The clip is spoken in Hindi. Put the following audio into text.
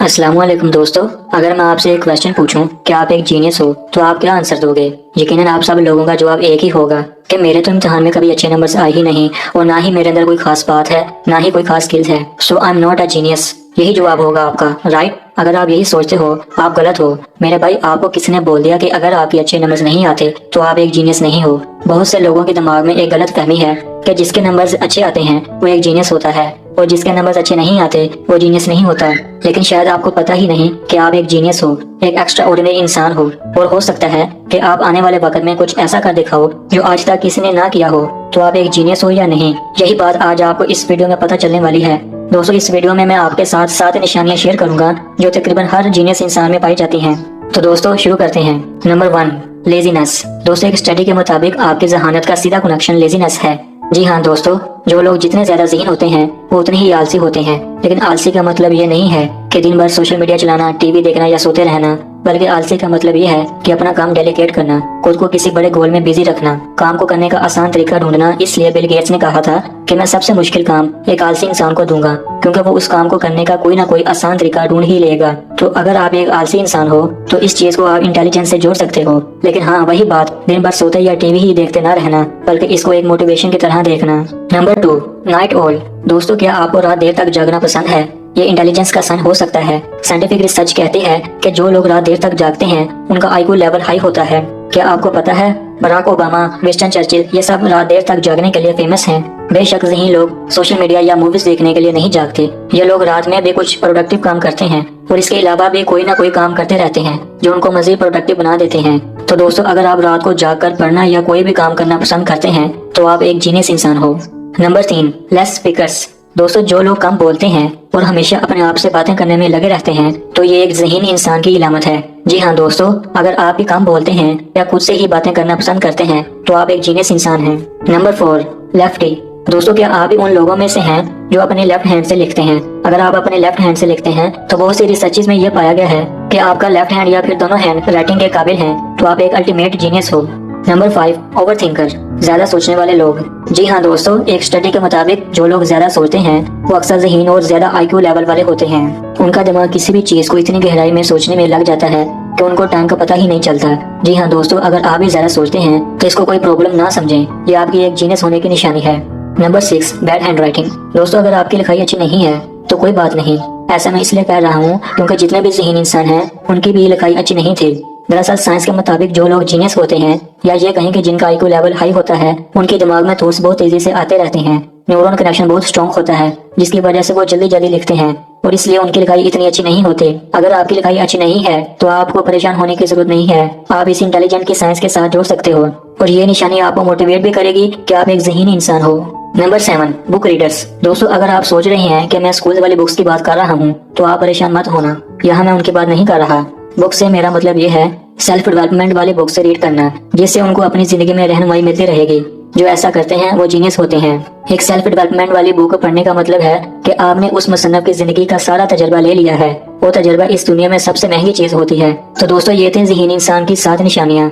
अस्सलामुअलैकुम दोस्तों, अगर मैं आपसे एक क्वेश्चन पूछूं कि आप एक जीनियस हो तो आप क्या आंसर दोगे। यकीनन आप सब लोगों का जवाब एक ही होगा कि मेरे तो इम्तिहान में कभी अच्छे नंबर्स आए ही नहीं और ना ही मेरे अंदर कोई खास बात है, ना ही कोई खास स्किल्स है, so I am not a genius. यही जवाब होगा आपका, राइट। अगर आप यही सोचते हो आप गलत हो मेरे भाई। आपको किसने बोल दिया कि अगर आपके अच्छे नंबर्स नहीं आते तो आप एक जीनियस नहीं हो। बहुत से लोगों के दिमाग में एक गलत फहमी है कि जिसके नंबर्स अच्छे आते हैं वो एक जीनियस होता है और जिसके नंबर्स अच्छे नहीं आते वो जीनियस नहीं होता। लेकिन शायद आपको पता ही नहीं कि आप एक जीनियस हो, एक एक्स्ट्रा ऑर्डिनरी इंसान हो। और हो सकता है कि आप आने वाले वक्त में कुछ ऐसा कर दिखाओ जो आज तक किसी ने ना किया हो। तो आप एक जीनियस हो या नहीं, यही बात आज आपको इस वीडियो में पता चलने वाली है। दोस्तों, इस वीडियो में मैं आपके साथ 7 निशानियां शेयर करूंगा जो तकरीबन हर जीनियस इंसान में पाई जाती हैं। तो दोस्तों शुरू करते हैं। Number 1, laziness. दोस्तों, एक स्टडी के मुताबिक आपकी जहानत का सीधा कनेक्शन लेजीनेस है। जी हाँ दोस्तों, जो लोग जितने ज्यादा ज़हीन होते हैं वो उतने ही आलसी होते हैं। लेकिन आलसी का मतलब ये नहीं है कि दिन भर सोशल मीडिया चलाना, टीवी देखना या सोते रहना, बल्कि आलसी का मतलब ये है कि अपना काम डेलीकेट करना, खुद को किसी बड़े गोल में बिजी रखना, काम को करने का आसान तरीका ढूंढना। इसलिए बिल गेट्स ने कहा था कि मैं सबसे मुश्किल काम एक आलसी इंसान को दूंगा, क्योंकि वो उस काम को करने का कोई ना कोई आसान तरीका ढूंढ ही लेगा। तो अगर आप एक आलसी इंसान हो तो इस चीज को आप इंटेलिजेंस से जोड़ सकते हो। लेकिन हाँ, वही बात, दिन भर सोते या टीवी ही देखते ना रहना, बल्कि इसको एक मोटिवेशन की तरह देखना। नंबर 2, नाइट ओल। दोस्तों, क्या आपको रात देर तक जागना पसंद है? ये इंटेलिजेंस का साइन हो सकता है। साइंटिफिक रिसर्च कहती है कि जो लोग रात देर तक जागते हैं उनका आईक्यू लेवल हाई होता है। क्या आपको पता है बराक ओबामा, विंस्टन चर्चिल, ये सब रात देर तक जागने के लिए फेमस हैं। बेशक ज़हीन लोग सोशल मीडिया या मूवीज देखने के लिए नहीं जागते। ये लोग रात में भी कुछ प्रोडक्टिव काम करते हैं और इसके अलावा भी कोई ना कोई काम करते रहते हैं जो उनको मजीद प्रोडक्टिव बना देते हैं। तो दोस्तों, अगर आप रात को जाग कर पढ़ना या कोई भी काम करना पसंद करते हैं तो आप एक जीनियस इंसान हो। Number 3, less speakers. दोस्तों, जो लोग कम बोलते हैं और हमेशा अपने आप से बातें करने में लगे रहते हैं तो ये एक ज़हीन इंसान की इलामत है। जी हाँ दोस्तों, अगर आप भी कम बोलते हैं या खुद से ही बातें करना पसंद करते हैं तो आप एक जीनियस इंसान हैं। Number 4, lefty. दोस्तों, क्या आप भी उन लोगों में से हैं जो अपने लेफ्ट हैंड से लिखते हैं? अगर आप अपने लेफ्ट हैंड से लिखते हैं तो बहुत सी रिसर्चेज में यह पाया गया है कि आपका लेफ्ट हैंड या फिर दोनों हैंड राइटिंग के काबिल हैं, तो आप एक अल्टीमेट जीनियस हो। नंबर 5, ओवर थिंकर, ज्यादा सोचने वाले लोग। जी हाँ दोस्तों, एक स्टडी के मुताबिक जो लोग ज्यादा सोचते हैं वो अक्सर ज़हीन और ज्यादा आईक्यू लेवल वाले होते हैं। उनका दिमाग किसी भी चीज को इतनी गहराई में सोचने में लग जाता है कि उनको टाइम का पता ही नहीं चलता। जी हाँ दोस्तों, अगर आप भी ज्यादा सोचते हैं तो इसको कोई प्रॉब्लम ना समझें, ये आपकी एक जीनियस होने की निशानी है। Number 6, bad hand writing. दोस्तों, अगर आपकी लिखाई अच्छी नहीं है तो कोई बात नहीं। ऐसा मैं इसलिए कह रहा हूँ क्योंकि जितने भी ज़हीन इंसान हैं उनकी भी लिखाई अच्छी नहीं थी। दरअसल साइंस के मुताबिक जो लोग जीनियस होते हैं या ये कहें कि जिनका आईक्यू लेवल हाई होता है, उनके दिमाग में थॉट्स बहुत तेजी से आते रहते हैं। न्यूरॉन कनेक्शन बहुत स्ट्रॉन्ग होता है जिसकी वजह से वो जल्दी जल्दी लिखते हैं और इसलिए उनकी लिखाई इतनी अच्छी नहीं होती। अगर आपकी लिखाई अच्छी नहीं है तो आपको परेशान होने की जरूरत नहीं है। आप इस इंटेलिजेंट की साइंस के साथ जोड़ सकते हो और ये निशानी आपको मोटिवेट भी करेगी कि आप एक ज़हीन इंसान हो। Number 7, book readers. दोस्तों, अगर आप सोच रहे हैं कि मैं स्कूल वाली बुक्स की बात कर रहा हूँ तो आप परेशान मत होना। यहाँ मैं उनकी बात नहीं कर रहा। बुक से मेरा मतलब ये है सेल्फ डेवलपमेंट वाली बुक से रीड करना, जिससे उनको अपनी जिंदगी में रहनुमाई मिलती रहेगी। जो ऐसा करते हैं वो जीनियस होते हैं। एक सेल्फ डेवलपमेंट वाली बुक पढ़ने का मतलब है कि आपने उस मुसन्नफ की जिंदगी का सारा तजर्बा ले लिया है। वो तजर्बा इस दुनिया में सबसे महंगी चीज होती है। तो दोस्तों, ये थे ज़हीन इंसान की 7 निशानियाँ।